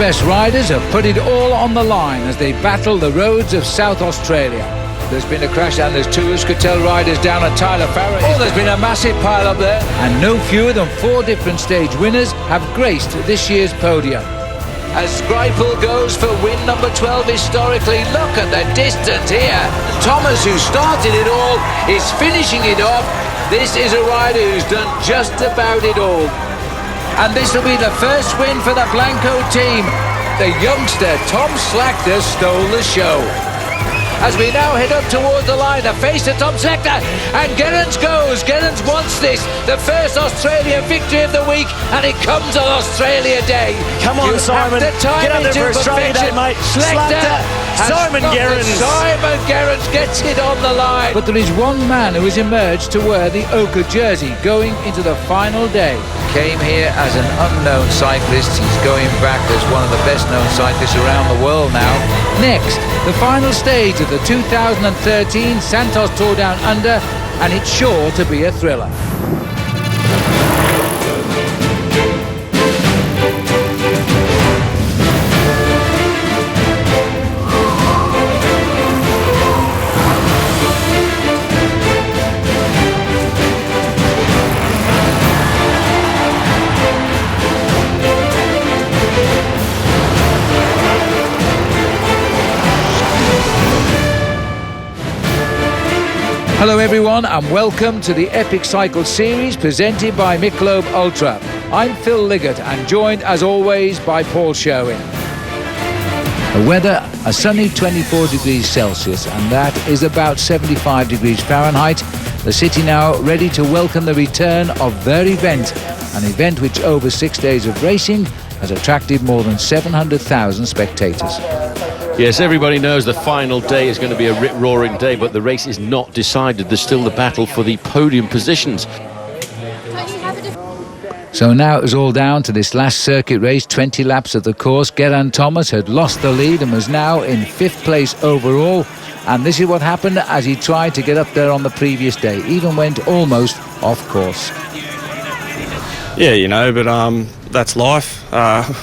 best riders have put it all on the line as they battle the roads of South Australia. There's been a crash and there's two Euskaltel riders down at Tyler Farrar. Oh, there's been a massive pile up there. And no fewer than 4 different stage winners have graced this year's podium. As Greipel goes for win number 12 historically. Look at the distance here. Thomas, who started it all, is finishing it off. This is a rider who's done just about it all. And this will be the first win for the Blanco team. The youngster Tom Slachter stole the show. As we now head up towards the line, the face of Tom Slachter, and Gerrans goes. Gerrans wants this, the first Australian victory of the week, and it comes on Australia Day. Come on, Simon, get up there for Australia Day, mate. Simon Gerrans. Simon Gerrans gets it on the line. But there is one man who has emerged to wear the ochre jersey going into the final day. Came here as an unknown cyclist. He's going back as one of the best known cyclists around the world now. Next, the final stage of the 2013 Santos Tour Down Under, and it's sure to be a thriller. Hello everyone and welcome to the Epic Cycle series presented by Michelob Ultra. I'm Phil Liggett and joined as always by Paul Sherwen. The weather, a sunny 24 degrees Celsius, and that is about 75 degrees Fahrenheit. The city now ready to welcome the return of their event, an event which over 6 days of racing has attracted more than 700,000 spectators. Yes, everybody knows the final day is going to be a rip-roaring day, but the race is not decided. There's still the battle for the podium positions. So now it was all down to this last circuit race, 20 laps of the course. Geraint Thomas had lost the lead and was now in 5th place overall. And this is what happened as he tried to get up there on the previous day. Even went almost off course. Yeah, you know, but that's life.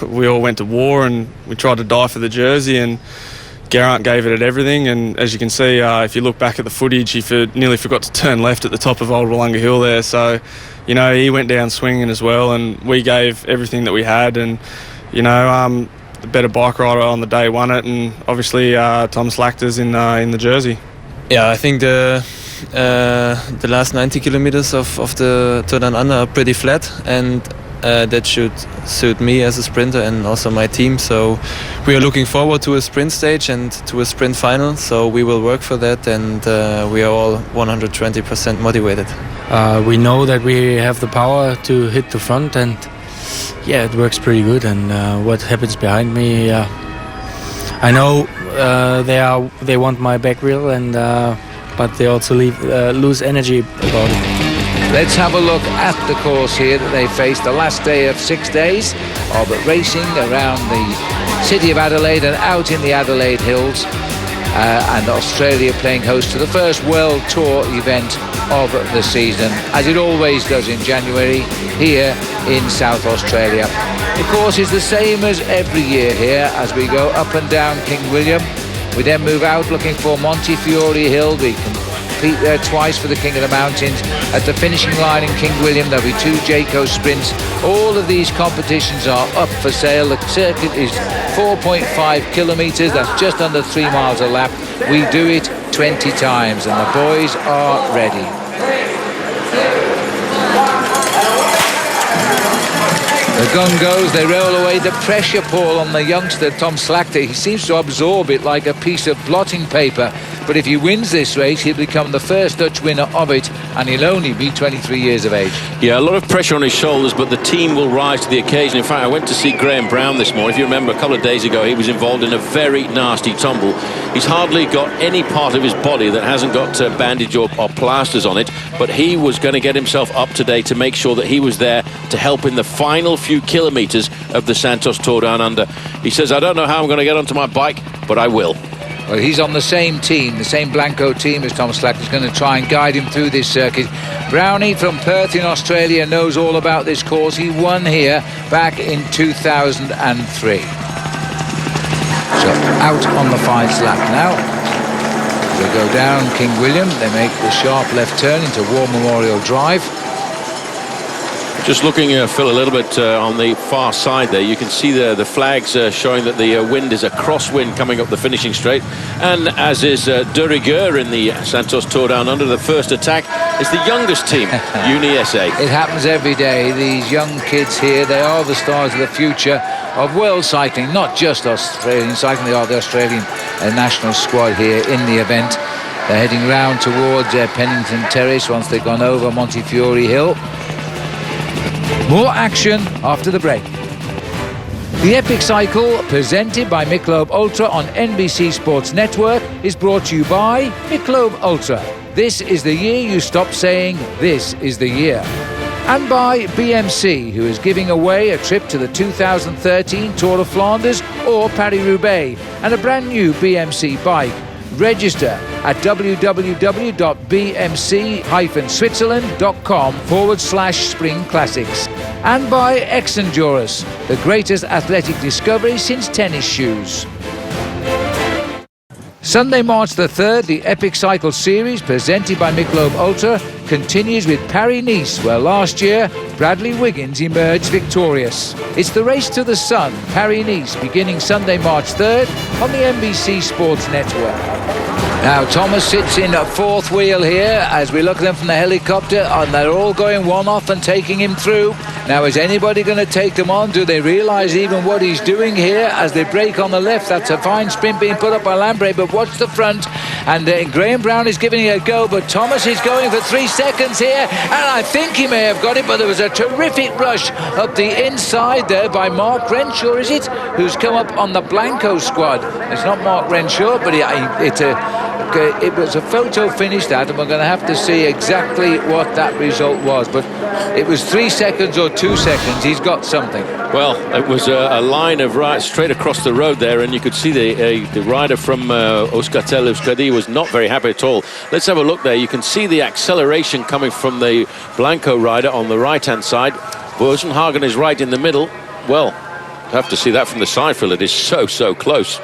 We all went to war and we tried to die for the jersey, and Geraint gave it at everything. And as you can see, if you look back at the footage, he nearly forgot to turn left at the top of Old Wollonga Hill there. So, you know, he went down swinging as well, and we gave everything that we had. And, you know, the better bike rider on the day won it, and obviously Tom Slachter's in the jersey. Yeah, I think the last 90 kilometers of the Tour Down Under are pretty flat, and that should suit me as a sprinter and also my team. So we are looking forward to a sprint stage and to a sprint final. So we will work for that, and we are all 120% motivated. We know that we have the power to hit the front, and yeah, it works pretty good. And what happens behind me, I know they want my back wheel, and but they also lose energy about it. Let's have a look at the course here that they face. The last day of 6 days of racing around the city of Adelaide and out in the Adelaide Hills, and Australia playing host to the first World Tour event of the season, as it always does in January here in South Australia. The course is the same as every year here as we go up and down King William. We then move out looking for Montefiore Hill. We compete there twice for the King of the Mountains. At the finishing line in King William, there'll be 2 Jayco sprints. All of these competitions are up for sale. The circuit is 4.5 kilometres. That's just under 3 miles a lap. We do it 20 times, and the boys are ready. The gun goes, they roll away. The pressure, Paul, on the youngster Tom Slachter. He seems to absorb it like a piece of blotting paper. But if he wins this race, he'll become the first Dutch winner of it, and he'll only be 23 years of age. Yeah, a lot of pressure on his shoulders, but the team will rise to the occasion. In fact, I went to see Graham Brown this morning. If you remember, a couple of days ago, he was involved in a very nasty tumble. He's hardly got any part of his body that hasn't got bandage or plasters on it, but he was going to get himself up today to make sure that he was there to help in the final few kilometres of the Santos Tour Down Under. He says, I don't know how I'm going to get onto my bike, but I will. Well, he's on the same team, the same Blanco team as Tom Slack. Is going to try and guide him through this circuit. Brownie from Perth in Australia knows all about this course. He won here back in 2003. So out on the 5th lap now. They go down King William. They make the sharp left turn into War Memorial Drive. Just looking, Phil, a little bit on the far side there, you can see the flags showing that the wind is a crosswind coming up the finishing straight. And as is de rigueur in the Santos Tour Down Under, the first attack is the youngest team, Uni SA. It happens every day. These young kids here, they are the stars of the future of world cycling, not just Australian cycling. They are the Australian national squad here in the event. They're heading round towards Pennington Terrace once they've gone over Montefiore Hill. More action after the break. The Epic Cycle, presented by Michelob Ultra on NBC Sports Network, is brought to you by Michelob Ultra. This is the year you stop saying, this is the year. And by BMC, who is giving away a trip to the 2013 Tour of Flanders or Paris-Roubaix and a brand new BMC bike. Register at www.bmc-switzerland.com/Spring Classics. And by X-Endurance, the greatest athletic discovery since tennis shoes. Sunday, March the 3rd, the Epic Cycle Series, presented by Michelob Ultra, continues with Paris-Nice, where last year Bradley Wiggins emerged victorious. It's the race to the sun, Paris-Nice, beginning Sunday, March 3rd on the NBC Sports Network. Now Thomas sits in a 4th wheel here as we look at them from the helicopter, and they're all going one off and taking him through. Now, is anybody going to take them on? Do they realise even what he's doing here as they brake on the left? That's a fine sprint being put up by Lambre, but watch the front. And Graham Brown is giving it a go, but Thomas is going for 3 seconds here, and I think he may have got it, but there was a terrific rush up the inside there by Mark Renshaw, is it? Who's come up on the Blanco squad. It's not Mark Renshaw, but it was a photo finish that, and we're going to have to see exactly what that result was, but it was 3 seconds or 2 seconds. He's got something. Well, it was a line of right straight across the road there, and you could see the rider from Euskaltel-Euskadi was not very happy at all. Let's have a look there. You can see the acceleration coming from the Blanco rider on the right-hand side. Bosenhagen is right in the middle. Well, you have to see that from the side, Phil. It is so close.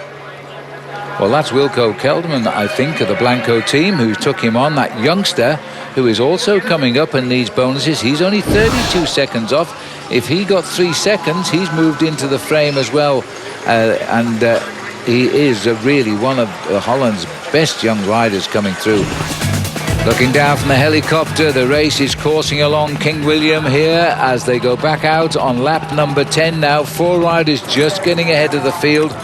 Well, that's Wilco Kelderman, I think, of the Blanco team, who took him on, that youngster who is also coming up and needs bonuses. He's only 32 seconds off. If he got 3 seconds, he's moved into the frame as well. He is really one of Holland's best young riders coming through. Looking down from the helicopter, the race is coursing along King William here as they go back out on lap number 10 now. 4 riders just getting ahead of the field.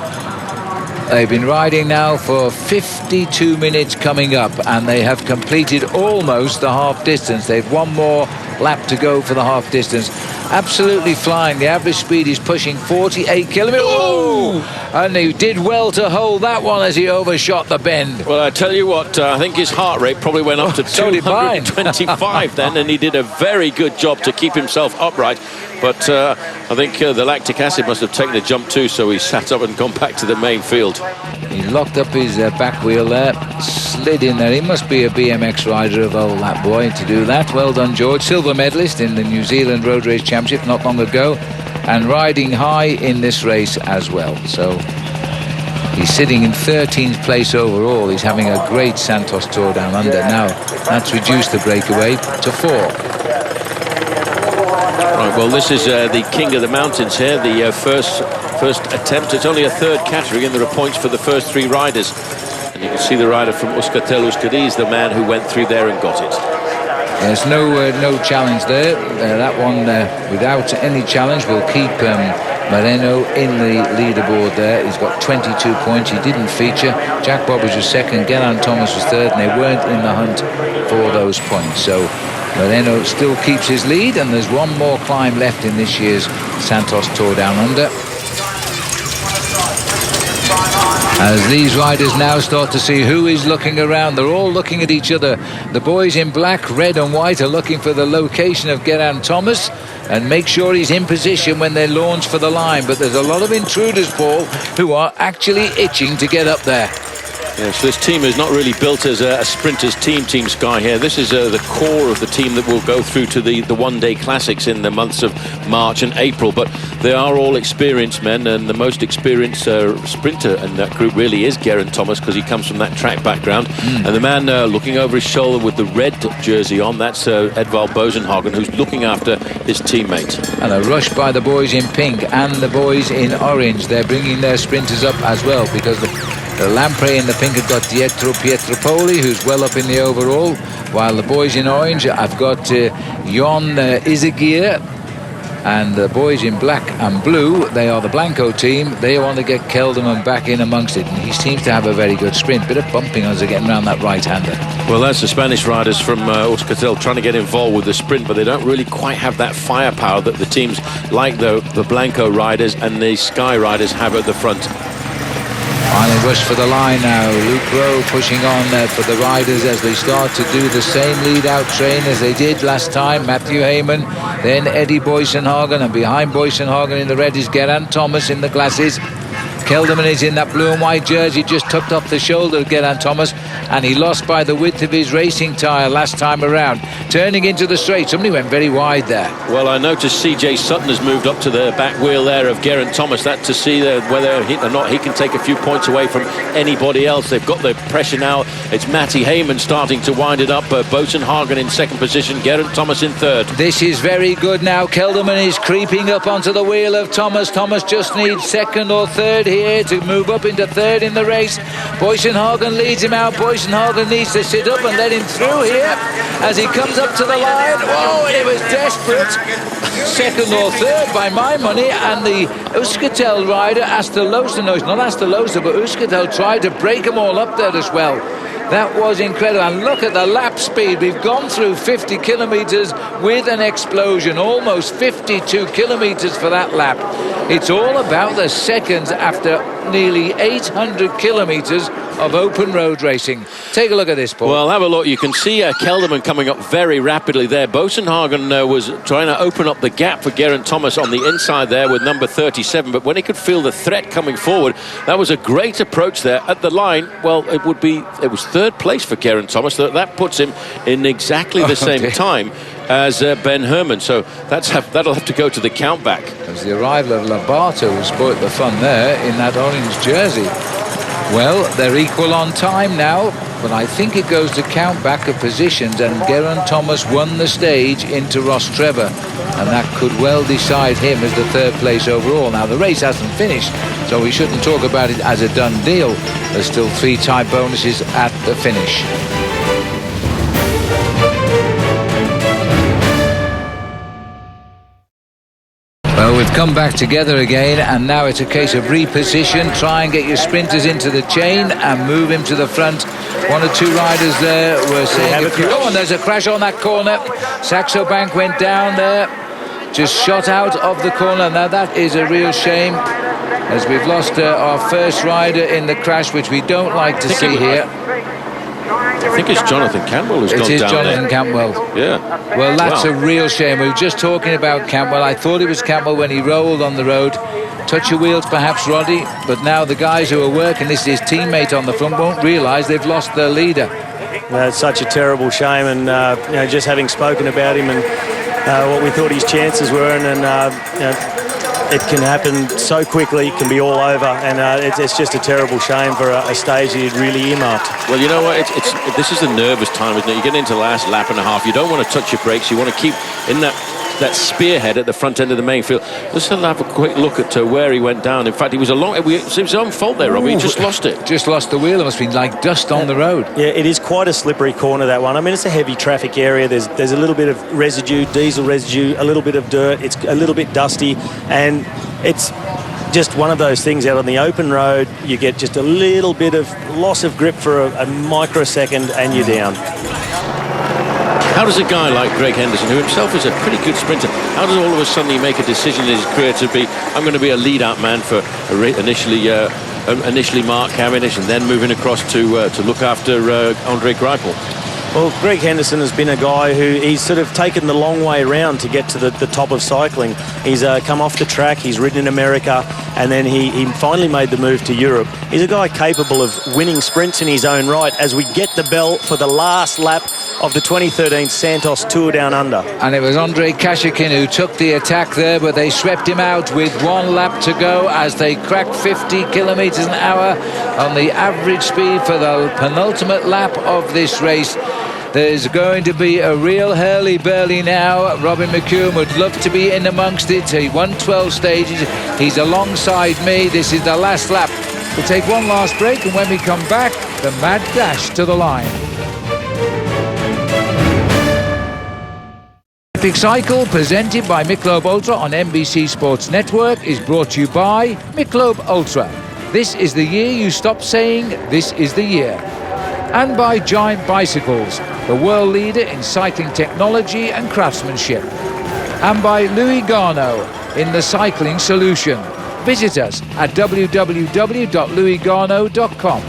They've been riding now for 52 minutes coming up, and they have completed almost the half distance. They've one more lap to go for the half distance. Absolutely flying. The average speed is pushing 48 kilometers. Oh! And he did well to hold that one as he overshot the bend. Well, I tell you what, I think his heart rate probably went up to 225 then, and he did a very good job to keep himself upright. But I think the lactic acid must have taken a jump too, so he sat up and gone back to the main field. He locked up his back wheel there, slid in there. He must be a BMX rider of old, that boy, to do that. Well done, George. Silver medalist in the New Zealand Road Race Championship not long ago, and riding high in this race as well. So he's sitting in 13th place overall. He's having a great Santos Tour Down Under. Now that's reduced the breakaway to 4. Right, well, this is the King of the Mountains here, the first attempt. It's only a 3rd category, and there are points for the first 3 riders. And you can see the rider from Euskaltel-Euskadi is the man who went through there and got it. There's no challenge there. That one, without any challenge, will keep Moreno in the leaderboard there. He's got 22 points. He didn't feature. Jack Bobbage was 2nd, Geraint Thomas was 3rd, and they weren't in the hunt for those points. So Moreno still keeps his lead, and there's one more climb left in this year's Santos Tour Down Under. As these riders now start to see who is looking around, they're all looking at each other. The boys in black, red and white are looking for the location of Geraint Thomas and make sure he's in position when they launch for the line. But there's a lot of intruders, Paul, who are actually itching to get up there. Yeah, so this team is not really built as a sprinters team Sky here. This is the core of the team that will go through to the one-day classics in the months of March and April. But they are all experienced men, and the most experienced sprinter in that group really is Geraint Thomas, because he comes from that track background. And the man looking over his shoulder with the red jersey on, that's Edvald Boasson-Hagen, who's looking after his teammate. And a rush by the boys in pink and the boys in orange. They're bringing their sprinters up as well, because the Lamprey in the pink have got Pietro Pietropoli, who's well up in the overall, while the boys in orange, I've got Jon Izagir, and the boys in black and blue, they are the Blanco team. They want to get Kelderman back in amongst it, and he seems to have a very good sprint. Bit of bumping as they're getting around that right-hander. Well, that's the Spanish riders from Euskaltel trying to get involved with the sprint, but they don't really quite have that firepower that the teams like the Blanco riders and the Sky riders have at the front. Final rush for the line now. Luke Rowe pushing on for the riders as they start to do the same lead-out train as they did last time. Matthew Heyman, then Eddie Boysenhagen, and behind Boysenhagen in the red is Geraint Thomas in the glasses. Kelderman is in that blue and white jersey, just tucked off the shoulder of Geraint Thomas, and he lost by the width of his racing tyre last time around. Turning into the straight, somebody went very wide there. Well, I noticed CJ Sutton has moved up to the back wheel there of Geraint Thomas. That to see whether or not he can take a few points away from anybody else. They've got the pressure now. It's Matty Heyman starting to wind it up. Boasson-Hagen in second position, Geraint Thomas in third. This is very good now. Kelderman is creeping up onto the wheel of Thomas. Thomas just needs second or third here to move up into third in the race. Boysenhagen leads him out. Boysenhagen needs to sit up and let him through here as he comes up to the line. Whoa, it was desperate. Second or third by my money, and the Euskaltel rider Astalosa, no, it's not Astalosa, but Euskaltel tried to break them all up there as well. That was incredible, and look at the lap speed. We've gone through 50 kilometres with an explosion, almost 52 kilometres for that lap. It's all about the seconds after nearly 800 kilometres of open road racing. Take a look at this, Paul. Well, have a look. You can see Kelderman coming up very rapidly there. Boasson-Hagen was trying to open up the gap for Geraint Thomas on the inside there with number 37, but when he could feel the threat coming forward, that was a great approach there at the line. Well, it was third place for Geraint Thomas. That puts him in exactly the same time as Ben Herman, so that'll have to go to the count back. As the arrival of Labato who spoiled the fun there in that orange jersey. Well, they're equal on time now, but I think it goes to count back of positions, and Geraint Thomas won the stage into Ross Trevor, and that could well decide him as the third place overall. Now, the race hasn't finished, so we shouldn't talk about it as a done deal. There's still 3 type bonuses at the finish. Well, we've come back together again, and now it's a case of reposition. Try and get your sprinters into the chain and move him to the front. 1 or 2 riders there were saying, oh, and there's a crash on that corner. Saxo Bank went down there, just shot out of the corner. Now that is a real shame, as we've lost our first rider in the crash, which we don't like to see here. I think it's Jonathan Cantwell who's gone down. It is Jonathan Cantwell. Yeah. Well, that's a real shame. We were just talking about Cantwell. I thought it was Cantwell when he rolled on the road. Touch of wheels perhaps, Roddy, but now the guys who are working, this is his teammate on the front, won't realise they've lost their leader. It's such a terrible shame, and just having spoken about him and what we thought his chances were, and it can happen so quickly, it can be all over, and it's just a terrible shame for a stage that he'd really earmarked. Well, you know what, this is the nervous time, isn't it? You get into the last lap and a half, you don't want to touch your brakes, you want to keep in that spearhead at the front end of the main field. Let's have a quick look at where he went down. In fact, it was his own fault there, Robbie. He just lost it. Just lost the wheel. It must have been like dust on the road. Yeah, it is quite a slippery corner, that one. I mean, it's a heavy traffic area. There's a little bit of residue, diesel residue, a little bit of dirt. It's a little bit dusty, and it's just one of those things out on the open road. You get just a little bit of loss of grip for a microsecond, and you're down. How does a guy like Greg Henderson, who himself is a pretty good sprinter, how does all of a sudden he make a decision in his career to be, I'm going to be a lead-out man for initially Mark Cavendish, and then moving across to look after Andre Greipel? Well, Greg Henderson has been a guy he's sort of taken the long way around to get to the top of cycling. He's come off the track, he's ridden in America, and then he finally made the move to Europe. He's a guy capable of winning sprints in his own right as we get the bell for the last lap of the 2013 Santos Tour Down Under. And it was Andre Kashikin who took the attack there, but they swept him out with 1 lap to go as they cracked 50 kilometres an hour on the average speed for the penultimate lap of this race. There's going to be a real hurly-burly now. Robin McEwen would love to be in amongst it. He won 12 stages. He's alongside me. This is the last lap. We'll take one last break, and when we come back, the mad dash to the line. Epic Cycle, presented by Michelob Ultra on NBC Sports Network, is brought to you by Michelob Ultra. This is the year you stop saying, this is the year. And by Giant Bicycles, the world leader in cycling technology and craftsmanship. And by Louis Garneau in the cycling solution. Visit us at www.louisgarneau.com.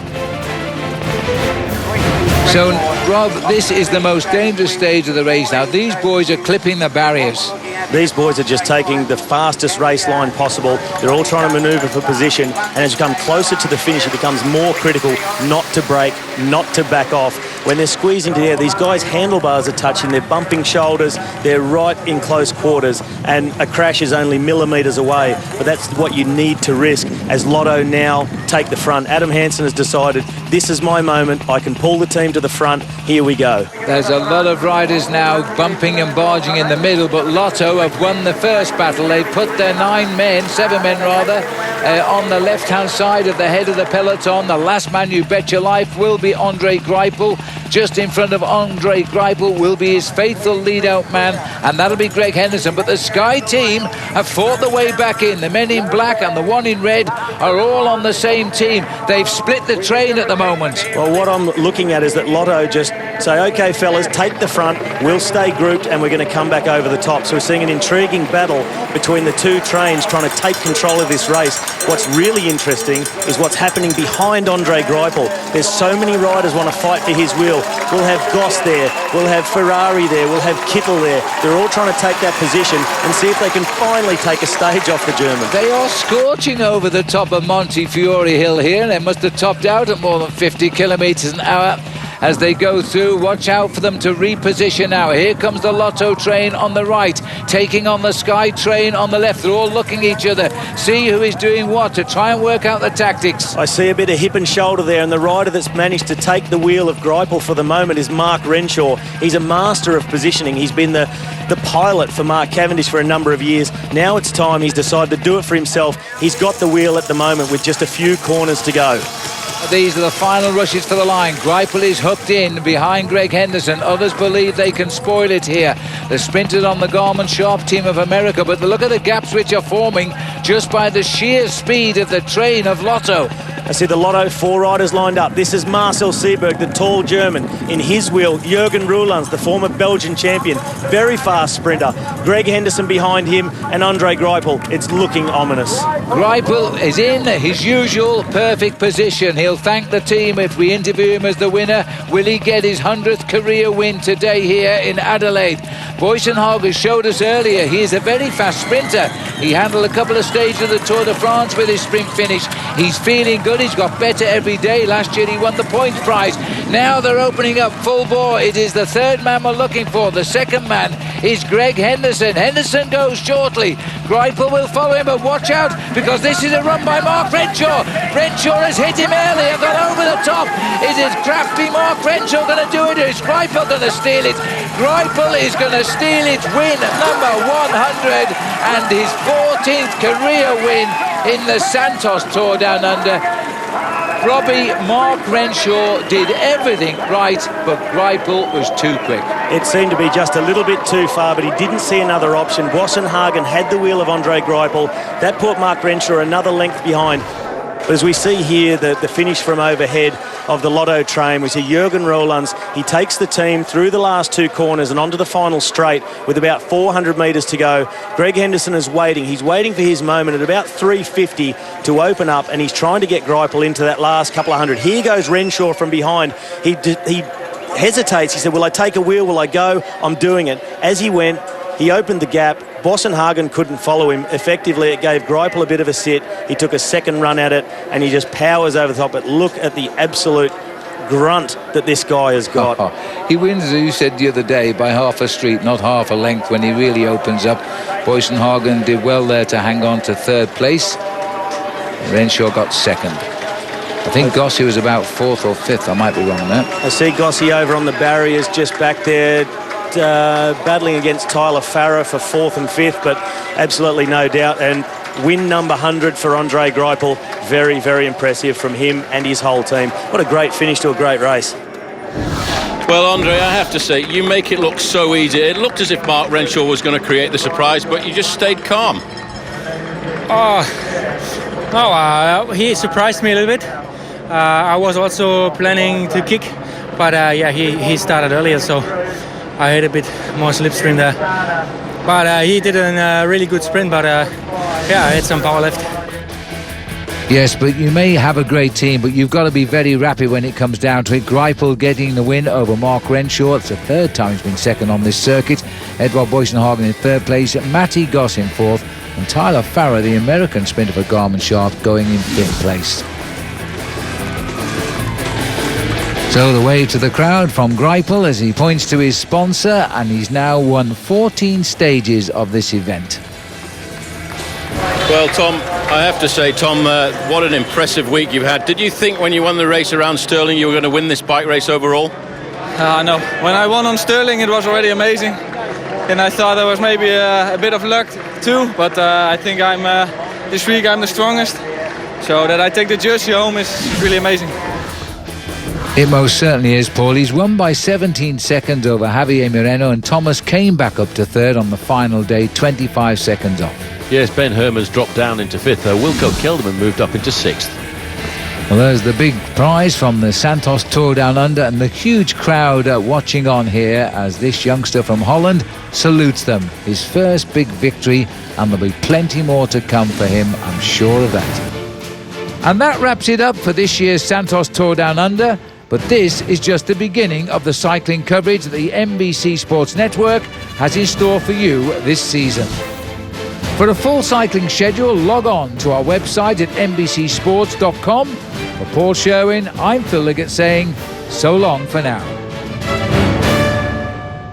So, Rob, this is the most dangerous stage of the race now. These boys are clipping the barriers. These boys are just taking the fastest race line possible. They're all trying to manoeuvre for position, and as you come closer to the finish, it becomes more critical not to break, not to back off. When they're squeezing together, these guys' handlebars are touching, they're bumping shoulders, they're right in close quarters, and a crash is only millimetres away. But that's what you need to risk as Lotto now take the front. Adam Hansen has decided, this is my moment, I can pull the team to the front, here we go. There's a lot of riders now bumping and barging in the middle, but Lotto have won the first battle. They put their 7 men rather, on the left-hand side of the head of the peloton. The last man, you bet your life, will be Andre Greipel. Just in front of Andre Greipel will be his faithful lead-out man, and that'll be Greg Henderson. But the Sky team have fought the way back in. The men in black and the one in red are all on the same team. They've split the train at the moment. Well, what I'm looking at is that Lotto just say, OK, fellas, take the front, we'll stay grouped, and we're going to come back over the top. So we're seeing an intriguing battle between the two trains trying to take control of this race. What's really interesting is what's happening behind Andre Greipel. There's so many riders want to fight for his wheel. We'll have Goss there, we'll have Ferrari there, we'll have Kittel there. They're all trying to take that position and see if they can finally take a stage off the Germans. They are scorching over the top of Montefiore Hill here. They must have topped out at more than 50 kilometres an hour. As they go through, watch out for them to reposition now. Here comes the Lotto train on the right, taking on the Sky train on the left. They're all looking at each other, see who is doing what to try and work out the tactics. I see a bit of hip and shoulder there, and the rider that's managed to take the wheel of Greipel for the moment is Mark Renshaw. He's a master of positioning. He's been the pilot for Mark Cavendish for a number of years. Now it's time. He's decided to do it for himself. He's got the wheel at the moment with just a few corners to go. These are the final rushes for the line. Greipel is hooked in behind Greg Henderson. Others believe they can spoil it here. The sprinters on the Garmin-Sharp team of America, but look at the gaps which are forming just by the sheer speed of the train of Lotto. I see the Lotto 4 riders lined up. This is Marcel Seeberg, the tall German. In his wheel, Jürgen Roelands, the former Belgian champion. Very fast sprinter. Greg Henderson behind him and Andre Greipel. It's looking ominous. Greipel is in his usual perfect position. He'll thank the team if we interview him as the winner. Will he get his 100th career win today here in Adelaide? Boysenhagen showed us earlier he is a very fast sprinter. He handled a couple of stages of the Tour de France with his sprint finish. He's feeling good. He's got better every day. Last year he won the points prize. Now they're opening up full bore. It is the third man we're looking for. The second man is Greg Henderson. Henderson goes shortly. Greipel will follow him, but watch out because this is a run by Mark Renshaw. Renshaw has hit him early and gone over the top. It is crafty Mark Renshaw going to do it, or is Greipel going to steal it? Greipel is going to steal it, win number 100 and his 14th career win in the Santos Tour Down Under. Robbie, Mark Renshaw did everything right, but Greipel was too quick. It seemed to be just a little bit too far, but he didn't see another option. Boassenhagen had the wheel of Andre Greipel. That put Mark Renshaw another length behind. But as we see here, the finish from overhead of the Lotto train, we see Jürgen Roelands. He takes the team through the last two corners and onto the final straight with about 400 metres to go. Greg Henderson is waiting. He's waiting for his moment at about 350 to open up, and he's trying to get Greipel into that last couple of hundred. Here goes Renshaw from behind. He hesitates. He said, will I take a wheel? Will I go? I'm doing it. As he went, he opened the gap. Bosenhagen couldn't follow him. Effectively, it gave Greipel a bit of a sit. He took a second run at it, and he just powers over the top. But look at the absolute grunt that this guy has got. He wins, as you said the other day, by half a street, not half a length, when he really opens up. Bosenhagen did well there to hang on to third place. Renshaw got second. I think Gossi was about fourth or fifth. I might be wrong there. I see Gossi over on the barriers just back there, battling against Tyler Farrar for fourth and fifth, but absolutely no doubt. And win number 100 for Andre Greipel. Very, very impressive from him and his whole team. What a great finish to a great race. Well, Andre, I have to say, you make it look so easy. It looked as if Mark Renshaw was going to create the surprise, but you just stayed calm. He surprised me a little bit. I was also planning to kick, but he started earlier, so I had a bit more slipstream there. But he did a really good sprint, but I had some power left. Yes, but you may have a great team, but you've got to be very rapid when it comes down to it. Greipel getting the win over Mark Renshaw. It's the third time he's been second on this circuit. Edward Bosenhagen in third place, Matty Goss in fourth, and Tyler Farrar, the American sprinter for Garmin-Sharp, going in fifth place. So the wave to the crowd from Greipel as he points to his sponsor, and he's now won 14 stages of this event. Well, Tom, I have to say, Tom, what an impressive week you've had. Did you think when you won the race around Stirling you were going to win this bike race overall? No. When I won on Stirling, it was already amazing. And I thought there was maybe a bit of luck too, but I think this week I'm the strongest. So that I take the jersey home is really amazing. It most certainly is, Paul. He's won by 17 seconds over Javier Moreno, and Thomas came back up to third on the final day, 25 seconds off. Yes, Ben Herman's dropped down into fifth. Wilco Kelderman moved up into sixth. Well, there's the big prize from the Santos Tour Down Under, and the huge crowd watching on here as this youngster from Holland salutes them. His first big victory, and there'll be plenty more to come for him, I'm sure of that. And that wraps it up for this year's Santos Tour Down Under. But this is just the beginning of the cycling coverage that the NBC Sports Network has in store for you this season. For a full cycling schedule, log on to our website at nbcsports.com. For Paul Sherwen, I'm Phil Liggett saying so long for now.